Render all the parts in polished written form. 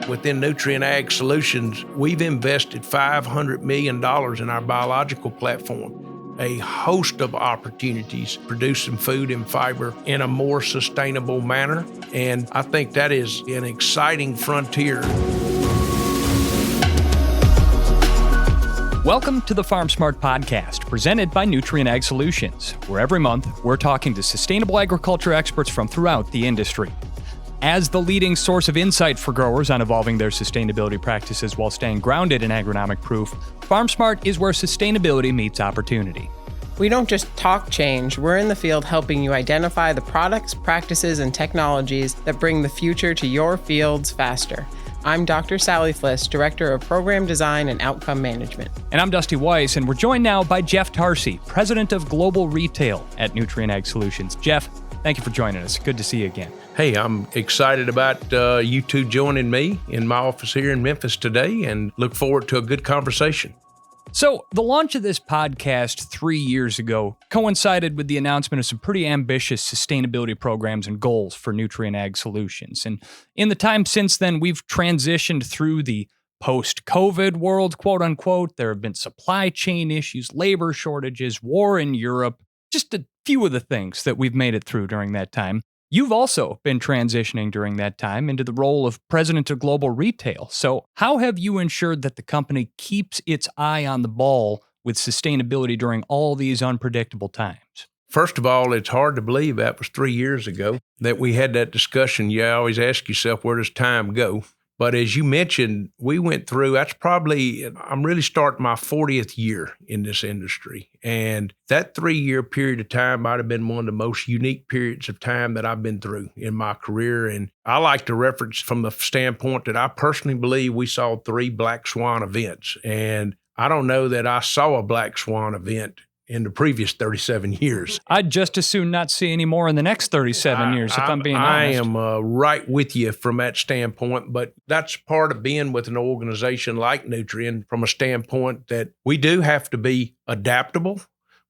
Within Nutrien Ag Solutions, we've invested $500 million in our biological platform, a host of opportunities producing food and fiber in a more sustainable manner. And I think that is an exciting frontier. Welcome to the Farm Smart Podcast, presented by Nutrien Ag Solutions, where every month we're talking to sustainable agriculture experts from throughout the industry. As the leading source of insight for growers on evolving their sustainability practices while staying grounded in agronomic proof, Farm Smart is where sustainability meets opportunity. We don't just talk change, we're in the field helping you identify the products, practices, and technologies that bring the future to your fields faster. I'm Dr. Sally Fliss, Director of Program Design and Outcome Management. And I'm Dusty Weiss, and we're joined now by Jeff Tarsi, President of Global Retail at Nutrien Ag Solutions. Jeff, thank you for joining us. Good to see you again. Hey, I'm excited about you two joining me in my office here in Memphis today and look forward to a good conversation. So, the launch of this podcast 3 years ago coincided with the announcement of some pretty ambitious sustainability programs and goals for Nutrien Ag Solutions. And in the time since then, we've transitioned through the post-COVID world, quote unquote. There have been supply chain issues, labor shortages, war in Europe, just a few of the things that we've made it through during that time. You've also been transitioning during that time into the role of President of Global Retail. So how have you ensured that the company keeps its eye on the ball with sustainability during all these unpredictable times? First of all, it's hard to believe that was 3 years ago that we had that discussion. You always ask yourself, where does time go? But as you mentioned, we went through, I'm really starting my 40th year in this industry. And that 3-year period of time might have been one of the most unique periods of time that I've been through in my career. And I like to reference from the standpoint that I personally believe we saw 3 black swan events. And I don't know that I saw a black swan event in the previous 37 years. I'd just as soon not see any more in the next 37 years, if I'm being honest. I am right with you from that standpoint, but that's part of being with an organization like Nutrien from a standpoint that we do have to be adaptable,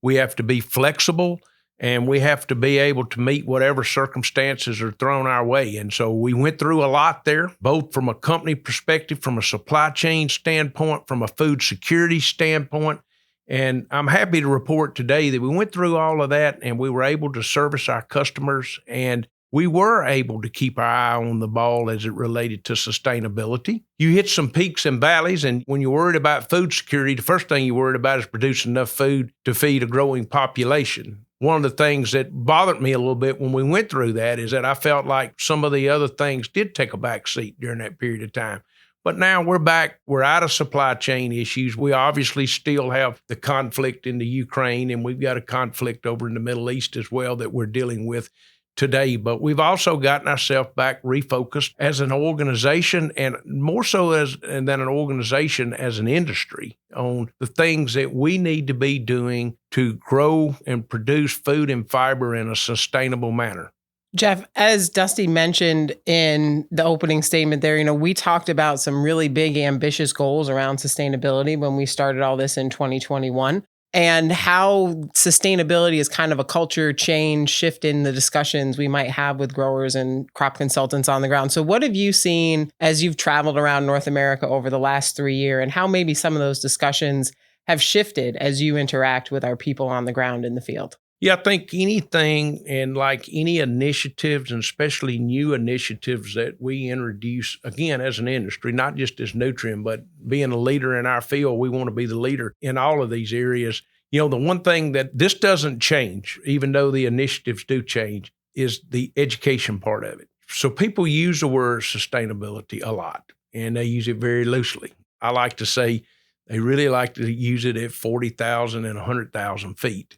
we have to be flexible, and we have to be able to meet whatever circumstances are thrown our way. And so we went through a lot there, both from a company perspective, from a supply chain standpoint, from a food security standpoint. And I'm happy to report today that we went through all of that and we were able to service our customers, and we were able to keep our eye on the ball as it related to sustainability. You hit some peaks and valleys, and when you're worried about food security, the first thing you're worried about is producing enough food to feed a growing population. One of the things that bothered me a little bit when we went through that is that I felt like some of the other things did take a back seat during that period of time. But now we're back. We're out of supply chain issues. We obviously still have the conflict in the Ukraine, and we've got a conflict over in the Middle East as well that we're dealing with today. But we've also gotten ourselves back refocused as an organization, and more so than an organization, as an industry, on the things that we need to be doing to grow and produce food and fiber in a sustainable manner. Jeff, as Dusty mentioned in the opening statement there, we talked about some really big, ambitious goals around sustainability when we started all this in 2021, and how sustainability is kind of a culture change shift in the discussions we might have with growers and crop consultants on the ground. So what have you seen as you've traveled around North America over the last 3 years, and how maybe some of those discussions have shifted as you interact with our people on the ground in the field? Yeah, I think anything, and like any initiatives, and especially new initiatives that we introduce, again, as an industry, not just as Nutrien, but being a leader in our field, we want to be the leader in all of these areas. The one thing that this doesn't change, even though the initiatives do change, is the education part of it. So people use the word sustainability a lot, and they use it very loosely. I like to say they really like to use it at 40,000 and 100,000 feet.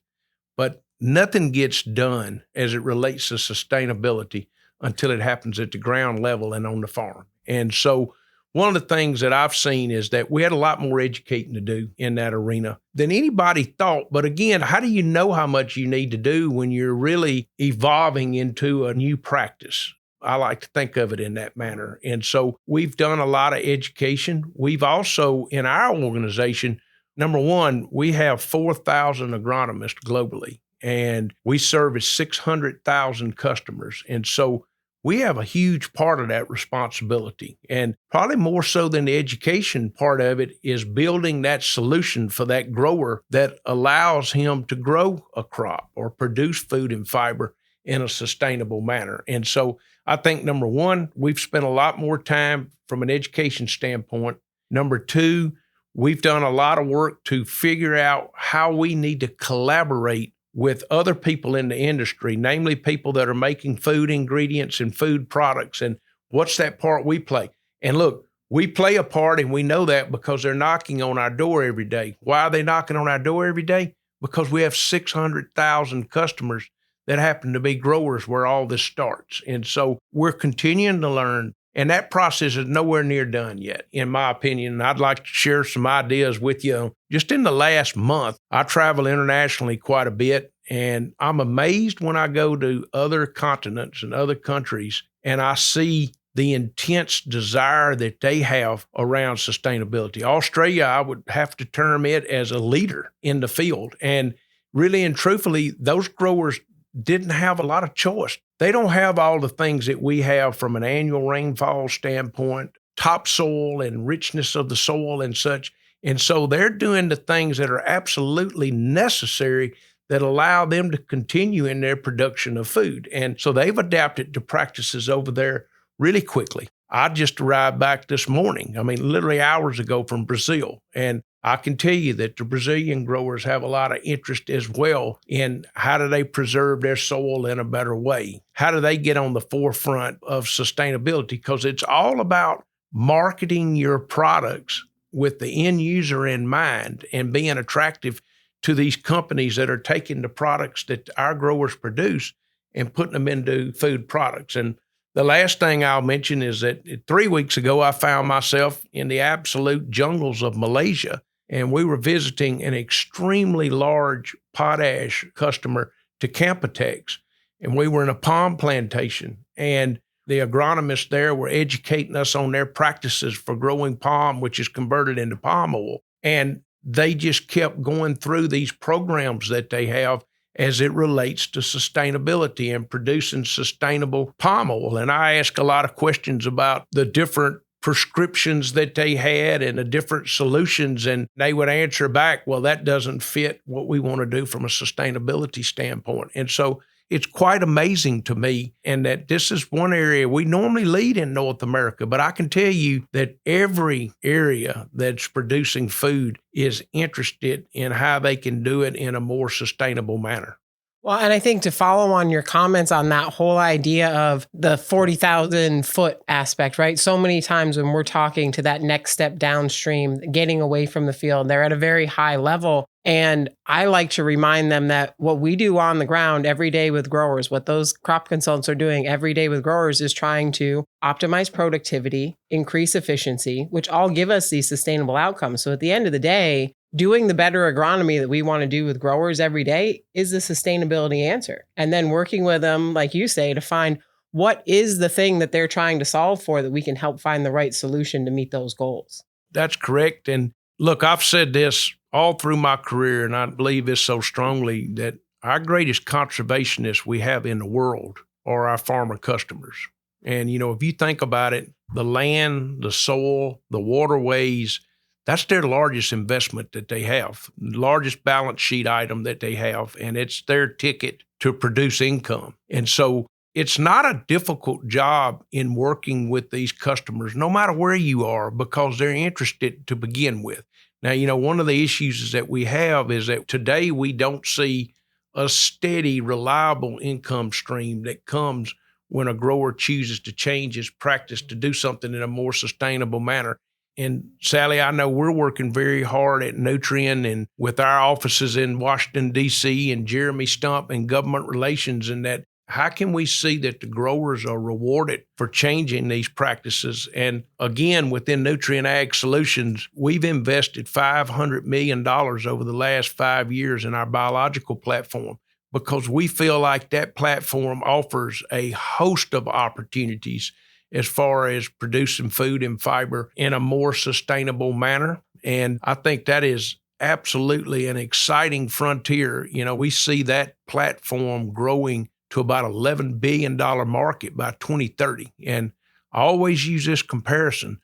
But nothing gets done as it relates to sustainability until it happens at the ground level and on the farm. And so one of the things that I've seen is that we had a lot more educating to do in that arena than anybody thought. But again, how do you know how much you need to do when you're really evolving into a new practice? I like to think of it in that manner. And so we've done a lot of education. We've also, in our organization, number one, we have 4,000 agronomists globally, and we service 600,000 customers. And so we have a huge part of that responsibility. And probably more so than the education part of it is building that solution for that grower that allows him to grow a crop or produce food and fiber in a sustainable manner. And so I think, number one, we've spent a lot more time from an education standpoint. Number two, we've done a lot of work to figure out how we need to collaborate with other people in the industry, namely people that are making food ingredients and food products. And what's that part we play? And look, we play a part, and we know that because they're knocking on our door every day. Why are they knocking on our door every day? Because we have 600,000 customers that happen to be growers where all this starts. And so we're continuing to learn. And that process is nowhere near done yet, in my opinion. And I'd like to share some ideas with you. Just in the last month, I travel internationally quite a bit, and I'm amazed when I go to other continents and other countries, and I see the intense desire that they have around sustainability. Australia, I would have to term it as a leader in the field. And really and truthfully, those growers didn't have a lot of choice. They don't have all the things that we have from an annual rainfall standpoint, topsoil and richness of the soil and such. And so they're doing the things that are absolutely necessary that allow them to continue in their production of food. And so they've adapted to practices over there really quickly. I just arrived back this morning, literally hours ago, from Brazil. And I can tell you that the Brazilian growers have a lot of interest as well in how do they preserve their soil in a better way? How do they get on the forefront of sustainability? Because it's all about marketing your products with the end user in mind and being attractive to these companies that are taking the products that our growers produce and putting them into food products. And the last thing I'll mention is that 3 weeks ago, I found myself in the absolute jungles of Malaysia, and we were visiting an extremely large potash customer to Campotex, and we were in a palm plantation, and the agronomists there were educating us on their practices for growing palm, which is converted into palm oil. And they just kept going through these programs that they have as it relates to sustainability and producing sustainable palm oil. And I asked a lot of questions about the different prescriptions that they had and the different solutions, and they would answer back, well, that doesn't fit what we want to do from a sustainability standpoint. And so it's quite amazing to me, and that this is one area we normally lead in North America, but I can tell you that every area that's producing food is interested in how they can do it in a more sustainable manner. Well, and I think to follow on your comments on that whole idea of the 40,000 foot aspect, right? So many times when we're talking to that next step downstream, getting away from the field, they're at a very high level. And I like to remind them that what we do on the ground every day with growers, what those crop consultants are doing every day with growers is trying to optimize productivity, increase efficiency, which all give us these sustainable outcomes. So at the end of the day, doing the better agronomy that we want to do with growers every day is the sustainability answer. And then working with them, like you say, to find what is the thing that they're trying to solve for that we can help find the right solution to meet those goals. That's correct. And look, I've said this all through my career, and I believe this so strongly, that our greatest conservationists we have in the world are our farmer customers. And, if you think about it, the land, the soil, the waterways, that's their largest investment that they have, the largest balance sheet item that they have, and it's their ticket to produce income. And so it's not a difficult job in working with these customers, no matter where you are, because they're interested to begin with. Now, one of the issues that we have is that today we don't see a steady, reliable income stream that comes when a grower chooses to change his practice to do something in a more sustainable manner. And Sally, I know we're working very hard at Nutrien and with our offices in Washington, D.C. and Jeremy Stump and government relations, and that how can we see that the growers are rewarded for changing these practices? And again, within Nutrien Ag Solutions, we've invested $500 million over the last 5 years in our biological platform because we feel like that platform offers a host of opportunities as far as producing food and fiber in a more sustainable manner. And I think that is absolutely an exciting frontier. We see that platform growing to about $11 billion market by 2030. And I always use this comparison.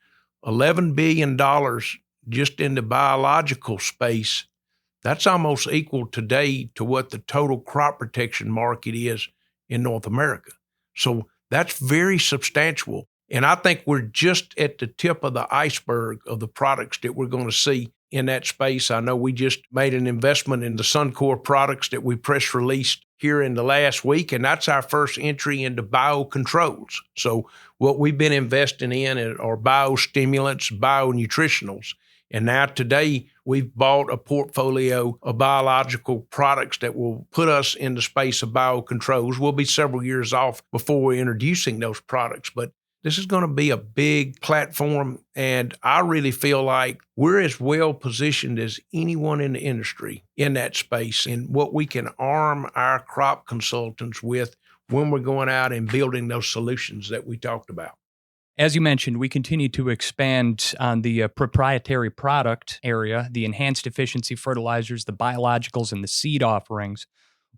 $11 billion just in the biological space, that's almost equal today to what the total crop protection market is in North America. So that's very substantial. And I think we're just at the tip of the iceberg of the products that we're going to see in that space. I know we just made an investment in the Suncor products that we press released here in the last week, and that's our first entry into biocontrols. So what we've been investing in are biostimulants, bionutritionals. And now today, we've bought a portfolio of biological products that will put us in the space of biocontrols. We'll be several years off before we're introducing those products, but this is going to be a big platform, and I really feel like we're as well positioned as anyone in the industry in that space and what we can arm our crop consultants with when we're going out and building those solutions that we talked about. As you mentioned, we continue to expand on the proprietary product area, the enhanced efficiency fertilizers, the biologicals, and the seed offerings.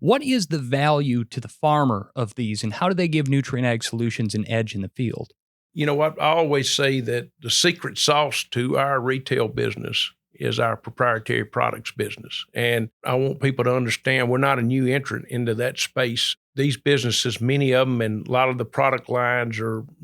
What is the value to the farmer of these, and how do they give Nutrien Ag Solutions an edge in the field? You know what? I always say that the secret sauce to our retail business is our proprietary products business. And I want people to understand we're not a new entrant into that space. These businesses, many of them, and a lot of the product lines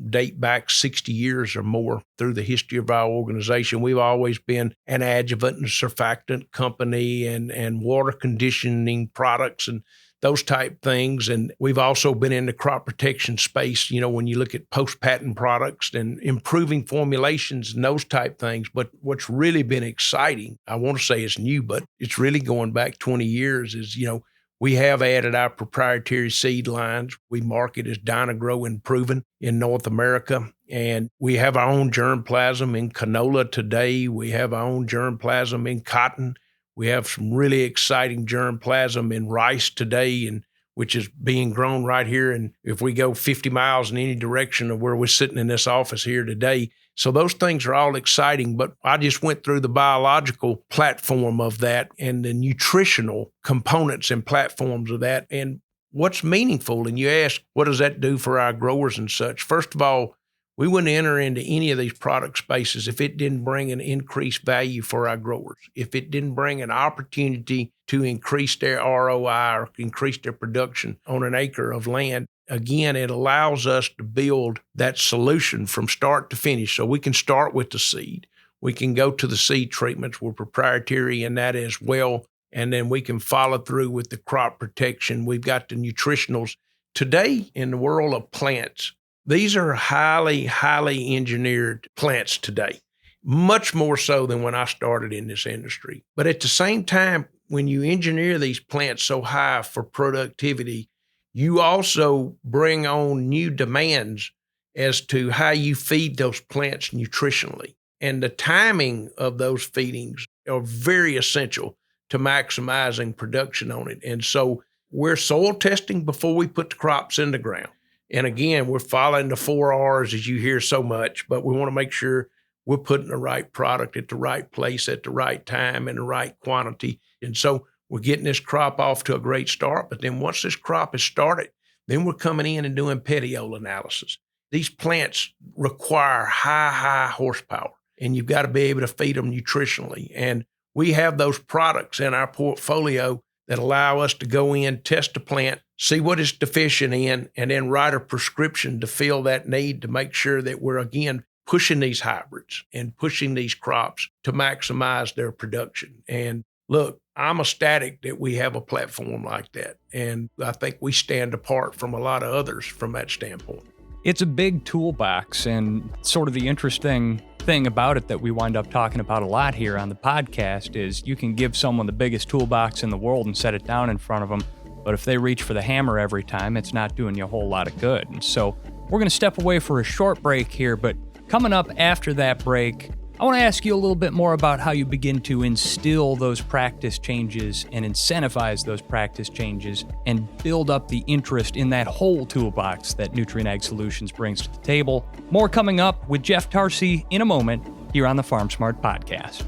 date back 60 years or more through the history of our organization. We've always been an adjuvant and surfactant company and water conditioning products and those type things. And we've also been in the crop protection space, you know, when you look at post-patent products and improving formulations and those type things. But what's really been exciting, I want to say it's new, but it's really going back 20 years is, you know, we have added our proprietary seed lines. We market as Dynagrow Improving in North America. And we have our own germplasm in canola today. We have our own germplasm in cotton. We have some really exciting germplasm in rice today, and which is being grown right here. And if we go 50 miles in any direction of where we're sitting in this office here today, so those things are all exciting. But I just went through the biological platform of that and the nutritional components and platforms of that. And what's meaningful, and you ask, what does that do for our growers and such? First of all, we wouldn't enter into any of these product spaces if it didn't bring an increased value for our growers, if it didn't bring an opportunity to increase their ROI or increase their production on an acre of land. Again, it allows us to build that solution from start to finish. So we can start with the seed. We can go to the seed treatments. We're proprietary in that as well. And then we can follow through with the crop protection. We've got the nutritionals. Today, in the world of plants, these are highly, highly engineered plants today, much more so than when I started in this industry. But at the same time, when you engineer these plants so high for productivity, you also bring on new demands as to how you feed those plants nutritionally. And the timing of those feedings are very essential to maximizing production on it. And so we're soil testing before we put the crops in the ground. And again, we're following the 4 R's as you hear so much, but we want to make sure we're putting the right product at the right place at the right time and the right quantity. And so we're getting this crop off to a great start. But then once this crop is started, then we're coming in and doing petiole analysis. These plants require high horsepower, and you've got to be able to feed them nutritionally. And we have those products in our portfolio that allow us to go in, test the plant, see what it's deficient in, and then write a prescription to fill that need to make sure that we're, again, pushing these hybrids and pushing these crops to maximize their production. And look, I'm ecstatic that we have a platform like that. And I think we stand apart from a lot of others from that standpoint. It's a big toolbox, and sort of the interesting thing about it that we wind up talking about a lot here on the podcast is you can give someone the biggest toolbox in the world and set it down in front of them, but if they reach for the hammer every time, it's not doing you a whole lot of good. And so we're going to step away for a short break here, but coming up after that break, I want to ask you a little bit more about how you begin to instill those practice changes and incentivize those practice changes and build up the interest in that whole toolbox that Nutrien Ag Solutions brings to the table. More coming up with Jeff Tarsi in a moment here on the Farm Smart Podcast.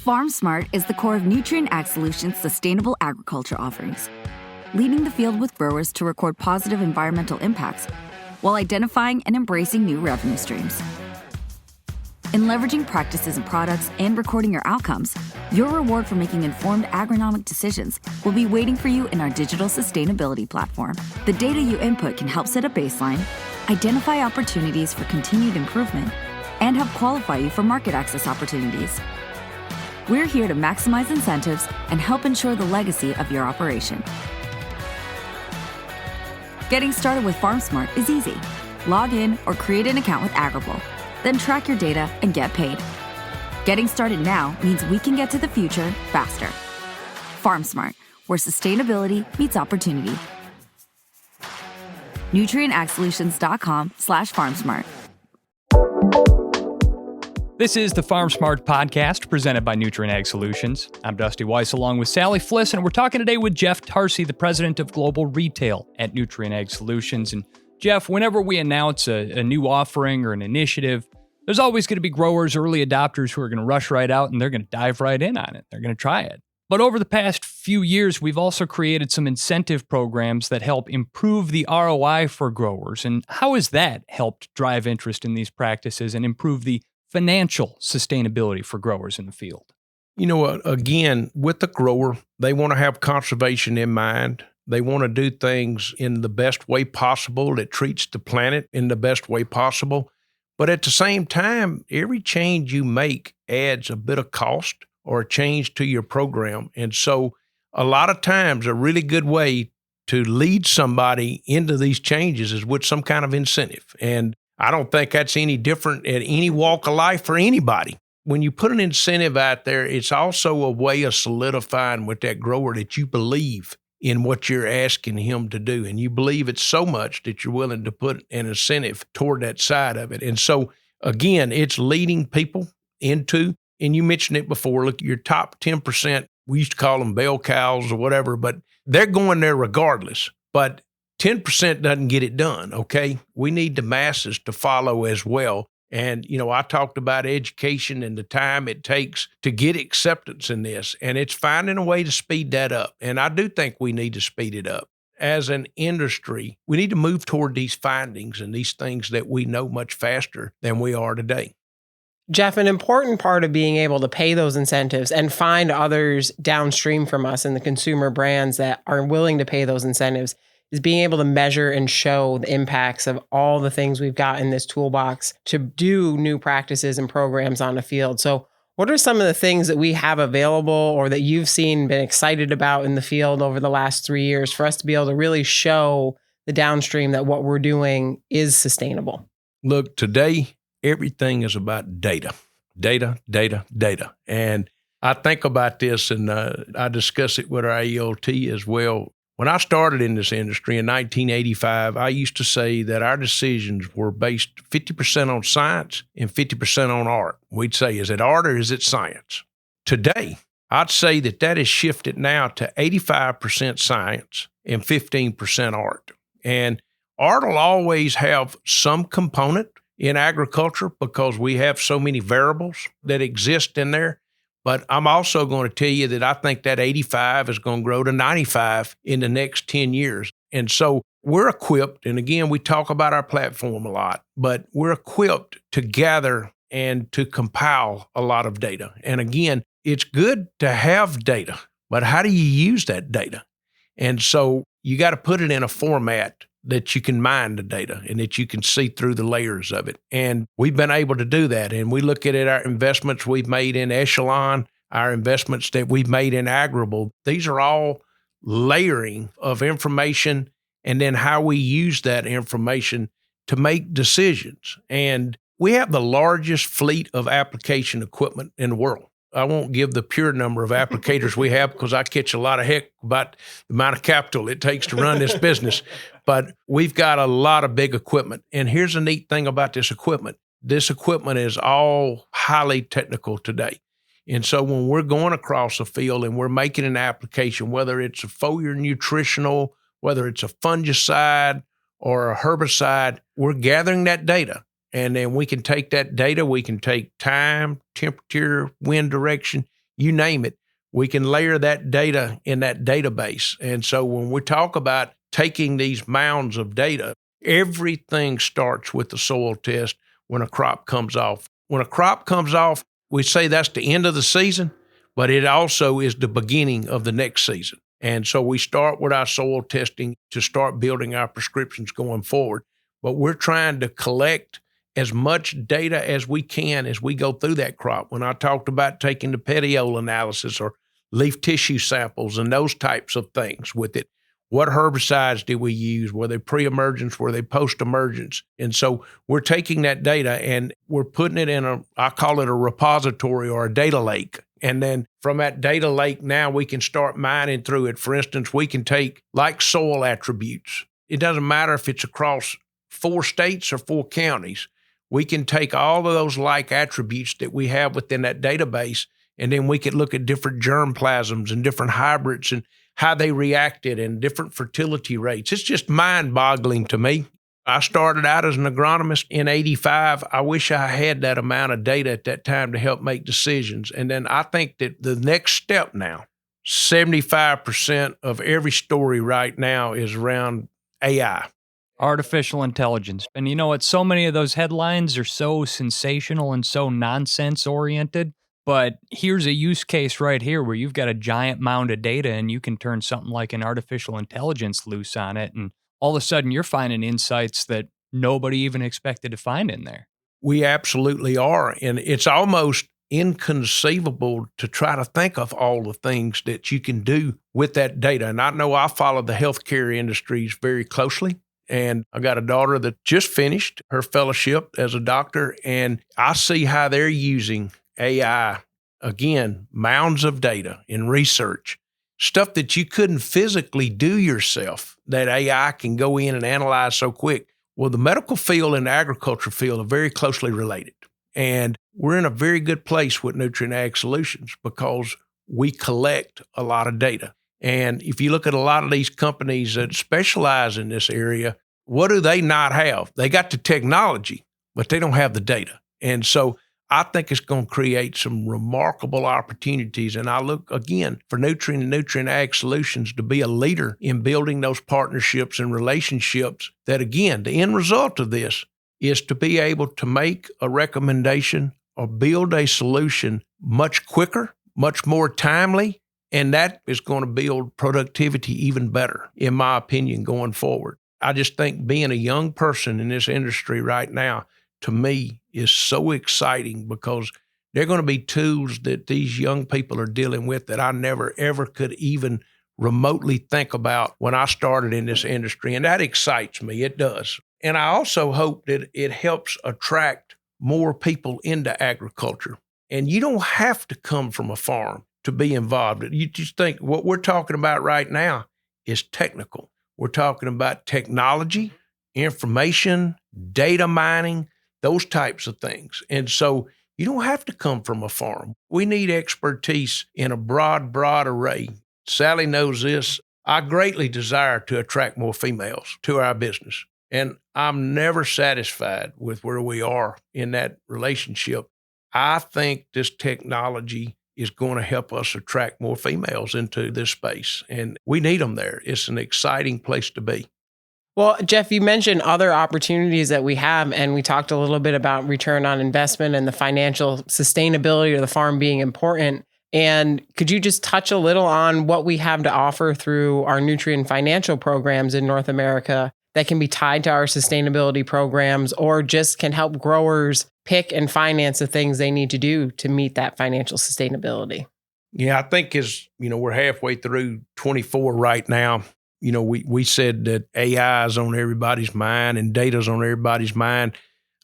FarmSmart is the core of Nutrien Ag Solutions' sustainable agriculture offerings, leading the field with growers to record positive environmental impacts while identifying and embracing new revenue streams. In leveraging practices and products and recording your outcomes, your reward for making informed agronomic decisions will be waiting for you in our digital sustainability platform. The data you input can help set a baseline, identify opportunities for continued improvement, and help qualify you for market access opportunities. We're here to maximize incentives and help ensure the legacy of your operation. Getting started with FarmSmart is easy. Log in or create an account with Agrible, then track your data and get paid. Getting started now means we can get to the future faster. FarmSmart, where sustainability meets opportunity. NutrienAgSolutions.com/FarmSmart. This is the FarmSmart podcast presented by Nutrien Ag Solutions. I'm Dusty Weiss along with Sally Fliss, and we're talking today with Jeff Tarsi, the president of global retail at Nutrien Ag Solutions. And Jeff, whenever we announce a new offering or an initiative, there's always going to be growers, early adopters who are going to rush right out and they're going to dive right in on it. They're going to try it. But over the past few years, we've also created some incentive programs that help improve the ROI for growers. And how has that helped drive interest in these practices and improve the financial sustainability for growers in the field? You know, again, with the grower, they want to have conservation in mind. They want to do things in the best way possible that treats the planet in the best way possible. But at the same time, every change you make adds a bit of cost or a change to your program. And so a lot of times a really good way to lead somebody into these changes is with some kind of incentive. And I don't think that's any different at any walk of life for anybody. When you put an incentive out there, it's also a way of solidifying with that grower that you believe in what you're asking him to do. And you believe it so much that you're willing to put an incentive toward that side of it. And so, again, it's leading people into, and you mentioned it before, look, your top 10%, we used to call them bell cows or whatever, but they're going there regardless. But 10% doesn't get it done, okay? We need the masses to follow as well. And, you know, I talked about education and the time it takes to get acceptance in this, and it's finding a way to speed that up. And I do think we need to speed it up. As an industry, we need to move toward these findings and these things that we know much faster than we are today. Jeff, an important part of being able to pay those incentives and find others downstream from us and the consumer brands that are willing to pay those incentives is being able to measure and show the impacts of all the things we've got in this toolbox to do new practices and programs on the field. So what are some of the things that we have available or that you've seen, been excited about in the field over the last 3 years for us to be able to really show the downstream that what we're doing is sustainable? Look, today, everything is about data. Data. And I think about this, and I discuss it with our ALT as well. When I started in this industry in 1985, I used to say that our decisions were based 50% on science and 50% on art. We'd say, is it art or is it science? Today, I'd say that has shifted now to 85% science and 15% art. And art will always have some component in agriculture because we have so many variables that exist in there. But I'm also going to tell you that I think that 85 is going to grow to 95 in the next 10 years. And so we're equipped, and again, we talk about our platform a lot, but we're equipped to gather and to compile a lot of data. And again, it's good to have data, but how do you use that data? And so you got to put it in a format that you can mine the data and that you can see through the layers of it. And we've been able to do that. And we look at it, our investments we've made in Echelon, our investments that we've made in Agrible. These are all layering of information and then how we use that information to make decisions. And we have the largest fleet of application equipment in the world. I won't give the pure number of applicators we have because I catch a lot of heck about the amount of capital it takes to run this business. But we've got a lot of big equipment. And here's the neat thing about this equipment. This equipment is all highly technical today. And so when we're going across the field and we're making an application, whether it's a foliar nutritional, whether it's a fungicide or a herbicide, we're gathering that data. And then we can take that data, we can take time, temperature, wind direction. you name it. We can layer that data in that database. And so when we talk about taking these mounds of data, everything starts with the soil test when a crop comes off. When a crop comes off, we say that's the end of the season, but it also is the beginning of the next season. And so we start with our soil testing to start building our prescriptions going forward. But we're trying to collect as much data as we can as we go through that crop. When I talked about taking the petiole analysis or leaf tissue samples and those types of things with it, what herbicides did we use? Were they pre-emergence? Were they post-emergence? And so we're taking that data and we're putting it in I call it a repository or a data lake. And then from that data lake, now we can start mining through it. For instance, we can take like soil attributes. It doesn't matter if it's across 4 states or 4 counties. We can take all of those like attributes that we have within that database, and then we could look at different germplasms and different hybrids and how they reacted and different fertility rates. It's just mind-boggling to me. I started out as an agronomist in 85. I wish I had that amount of data at that time to help make decisions. And then I think that the next step now, 75% of every story right now is around AI. Artificial intelligence. And you know what? So many of those headlines are so sensational and so nonsense-oriented. But here's a use case right here where you've got a giant mound of data and you can turn something like an artificial intelligence loose on it. And all of a sudden you're finding insights that nobody even expected to find in there. We absolutely are. And it's almost inconceivable to try to think of all the things that you can do with that data. And I know I follow the healthcare industries very closely. And I got a daughter that just finished her fellowship as a doctor. And I see how they're using AI, again, mounds of data in research, stuff that you couldn't physically do yourself, that AI can go in and analyze so quick. Well, the medical field and the agriculture field are very closely related. And we're in a very good place with Nutrien Ag Solutions because we collect a lot of data. And if you look at a lot of these companies that specialize in this area, what do they not have? They got the technology, but they don't have the data. And so I think it's going to create some remarkable opportunities. And I look, again, for Nutrien and Nutrien Ag Solutions to be a leader in building those partnerships and relationships that, again, the end result of this is to be able to make a recommendation or build a solution much quicker, much more timely, and that is going to build productivity even better, in my opinion, going forward. I just think being a young person in this industry right now, to me, is so exciting because they're going to be tools that these young people are dealing with that I never, ever could even remotely think about when I started in this industry. And that excites me. It does. And I also hope that it helps attract more people into agriculture. And you don't have to come from a farm to be involved. You just think what we're talking about right now is technical. We're talking about technology, information, data mining, those types of things. And so you don't have to come from a farm. We need expertise in a broad array. Sally knows this. I greatly desire to attract more females to our business. And I'm never satisfied with where we are in that relationship. I think this technology is going to help us attract more females into this space. And we need them there. It's an exciting place to be. Well, Jeff, you mentioned other opportunities that we have, and we talked a little bit about return on investment and the financial sustainability of the farm being important. And could you just touch a little on what we have to offer through our Nutrien financial programs in North America that can be tied to our sustainability programs or just can help growers pick and finance the things they need to do to meet that financial sustainability? Yeah, I think we're halfway through 24 right now. We said that AI is on everybody's mind and data's on everybody's mind.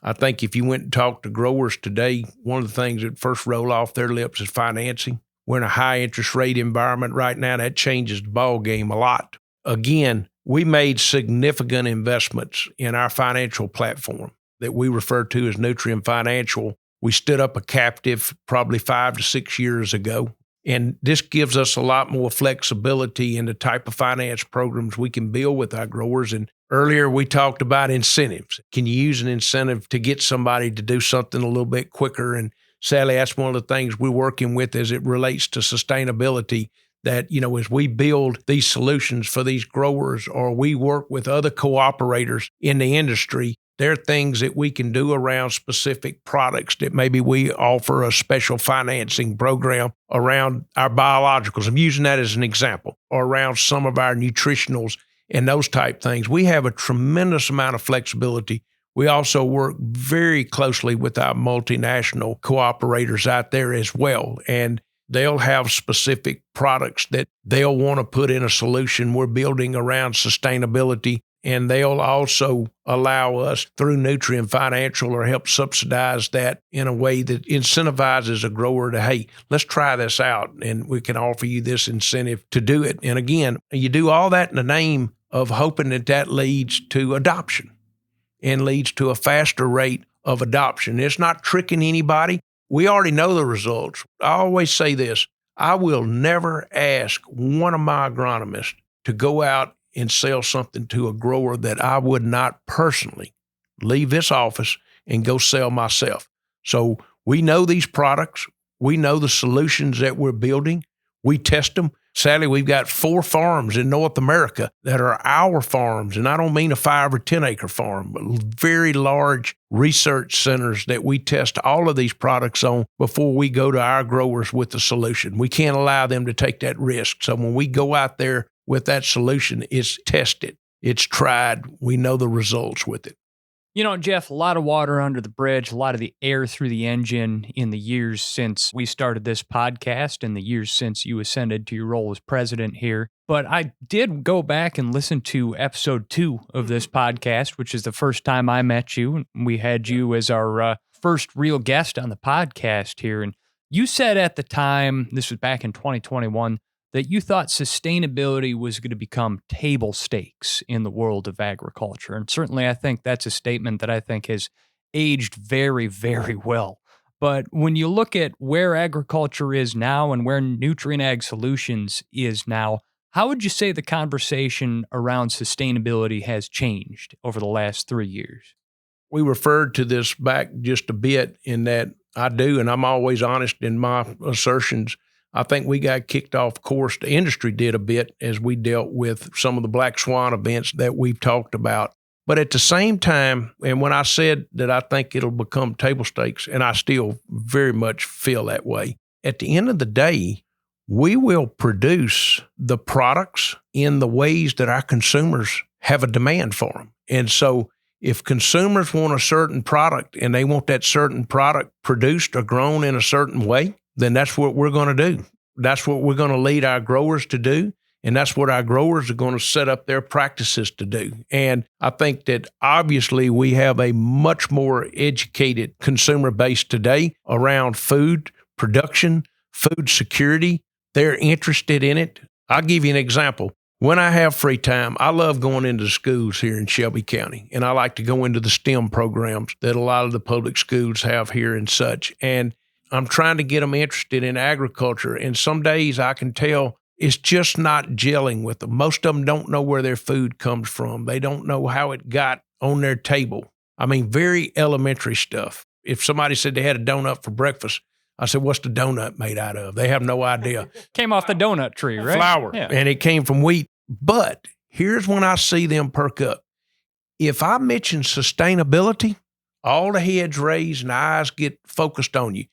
I think if you went and talked to growers today, one of the things that first roll off their lips is financing. We're in a high interest rate environment right now. That changes the ball game a lot. Again, we made significant investments in our financial platform that we refer to as Nutrien Financial. We stood up a captive probably 5 to 6 years ago. And this gives us a lot more flexibility in the type of finance programs we can build with our growers. And earlier we talked about incentives. Can you use an incentive to get somebody to do something a little bit quicker? And Sally, that's one of the things we're working with as it relates to sustainability, that, as we build these solutions for these growers, or we work with other cooperators in the industry, there are things that we can do around specific products that maybe we offer a special financing program around our biologicals. I'm using that as an example, or around some of our nutritionals and those type things. We have a tremendous amount of flexibility. We also work very closely with our multinational cooperators out there as well. And they'll have specific products that they'll want to put in a solution we're building around sustainability. And they'll also allow us through Nutrien Financial or help subsidize that in a way that incentivizes a grower to, hey, let's try this out and we can offer you this incentive to do it. And again, you do all that in the name of hoping that that leads to adoption and leads to a faster rate of adoption. It's not tricking anybody. We already know the results. I always say this: I will never ask one of my agronomists to go out and sell something to a grower that I would not personally leave this office and go sell myself. So we know these products. We know the solutions that we're building. We test them. Sadly, we've got 4 farms in North America that are our farms, and I don't mean a 5 or 10 acre farm, but very large research centers that we test all of these products on before we go to our growers with the solution. We can't allow them to take that risk. So when we go out there with that solution, it's tested, it's tried, we know the results with it. Jeff, a lot of water under the bridge, a lot of the air through the engine in the years since we started this podcast and the years since you ascended to your role as president here. But I did go back and listen to episode 2 of this podcast, which is the first time I met you. We had you as our first real guest on the podcast here. And you said at the time, this was back in 2021, that you thought sustainability was going to become table stakes in the world of agriculture. And certainly I think that's a statement that I think has aged very, very well. But when you look at where agriculture is now and where Nutrien Ag Solutions is now, how would you say the conversation around sustainability has changed over the last 3 years? We referred to this back just a bit in that I do, and I'm always honest in my assertions. I think we got kicked off course. The industry did a bit as we dealt with some of the black swan events that we've talked about. But at the same time, and when I said that I think it'll become table stakes, and I still very much feel that way, at the end of the day, we will produce the products in the ways that our consumers have a demand for them. And so if consumers want a certain product and they want that certain product produced or grown in a certain way, then that's what we're going to do. That's what we're going to lead our growers to do. And that's what our growers are going to set up their practices to do. And I think that obviously we have a much more educated consumer base today around food production, food security. They're interested in it. I'll give you an example. When I have free time, I love going into the schools here in Shelby County. And I like to go into the STEM programs that a lot of the public schools have here and such. And I'm trying to get them interested in agriculture. And some days I can tell it's just not gelling with them. Most of them don't know where their food comes from. They don't know how it got on their table. I mean, very elementary stuff. If somebody said they had a donut for breakfast, I said, what's the donut made out of? They have no idea. Came off the donut tree, right? Flour. Yeah. And it came from wheat. But here's when I see them perk up. If I mention sustainability, all the heads raise and the eyes get focused on you.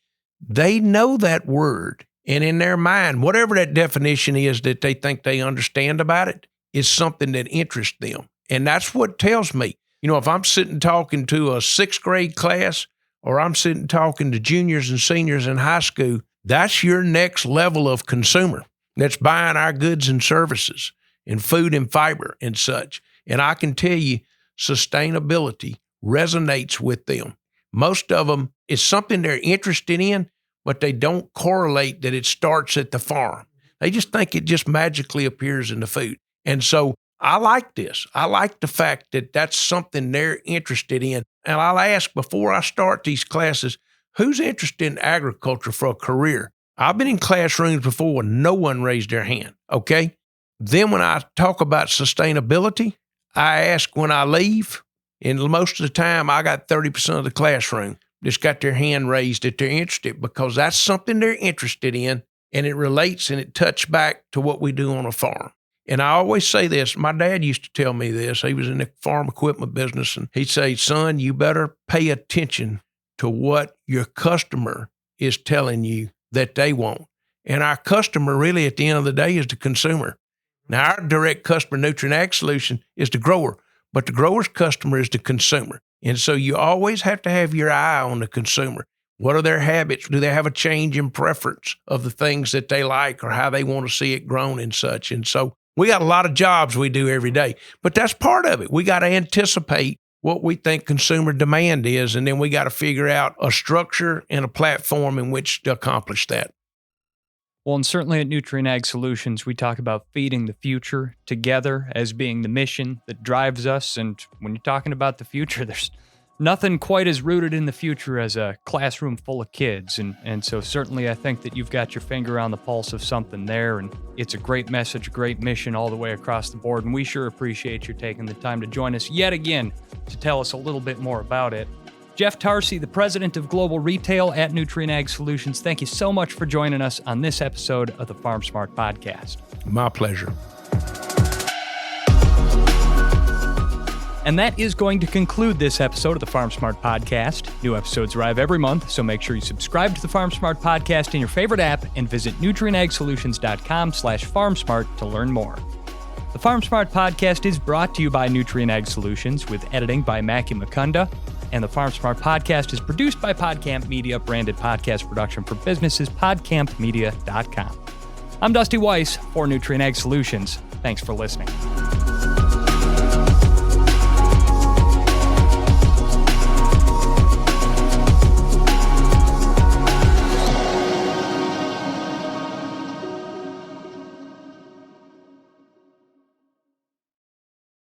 They know that word, and in their mind, whatever that definition is that they think they understand about it, is something that interests them. And that's what tells me, if I'm sitting talking to a 6th grade class, or I'm sitting talking to juniors and seniors in high school, that's your next level of consumer that's buying our goods and services and food and fiber and such. And I can tell you, sustainability resonates with them. Most of them, it's something they're interested in, but they don't correlate that it starts at the farm. They just think it just magically appears in the food. And so I like this. I like the fact that that's something they're interested in. And I'll ask before I start these classes, who's interested in agriculture for a career? I've been in classrooms before when no one raised their hand, okay? Then when I talk about sustainability, I ask when I leave, and most of the time I got 30% of the classroom that's got their hand raised that they're interested, because that's something they're interested in, and it relates and it touches back to what we do on a farm. And I always say this. My dad used to tell me this. He was in the farm equipment business, and he'd say, son, you better pay attention to what your customer is telling you that they want. And our customer really at the end of the day is the consumer. Now, our direct customer, Nutrien Ag Solutions, is the grower, but the grower's customer is the consumer. And so you always have to have your eye on the consumer. What are their habits? Do they have a change in preference of the things that they like or how they want to see it grown and such? And so we got a lot of jobs we do every day, but that's part of it. We got to anticipate what we think consumer demand is, and then we got to figure out a structure and a platform in which to accomplish that. Well, and certainly at Nutrien Ag Solutions, we talk about feeding the future together as being the mission that drives us. And when you're talking about the future, there's nothing quite as rooted in the future as a classroom full of kids. And so certainly I think that you've got your finger on the pulse of something there. And it's a great message, a great mission all the way across the board. And we sure appreciate you taking the time to join us yet again to tell us a little bit more about it. Jeff Tarsi, the president of Global Retail at Nutrien Ag Solutions, thank you so much for joining us on this episode of the Farm Smart Podcast. My pleasure. And that is going to conclude this episode of the Farm Smart Podcast. New episodes arrive every month, so make sure you subscribe to the Farm Smart Podcast in your favorite app and visit nutrienagsolutions.com/farmsmart to learn more. The Farm Smart Podcast is brought to you by Nutrien Ag Solutions with editing by Mackie Mukunda. And the Farm Smart Podcast is produced by PodCamp Media, branded podcast production for businesses, podcampmedia.com. I'm Dusty Weiss for Nutrien Ag Solutions. Thanks for listening.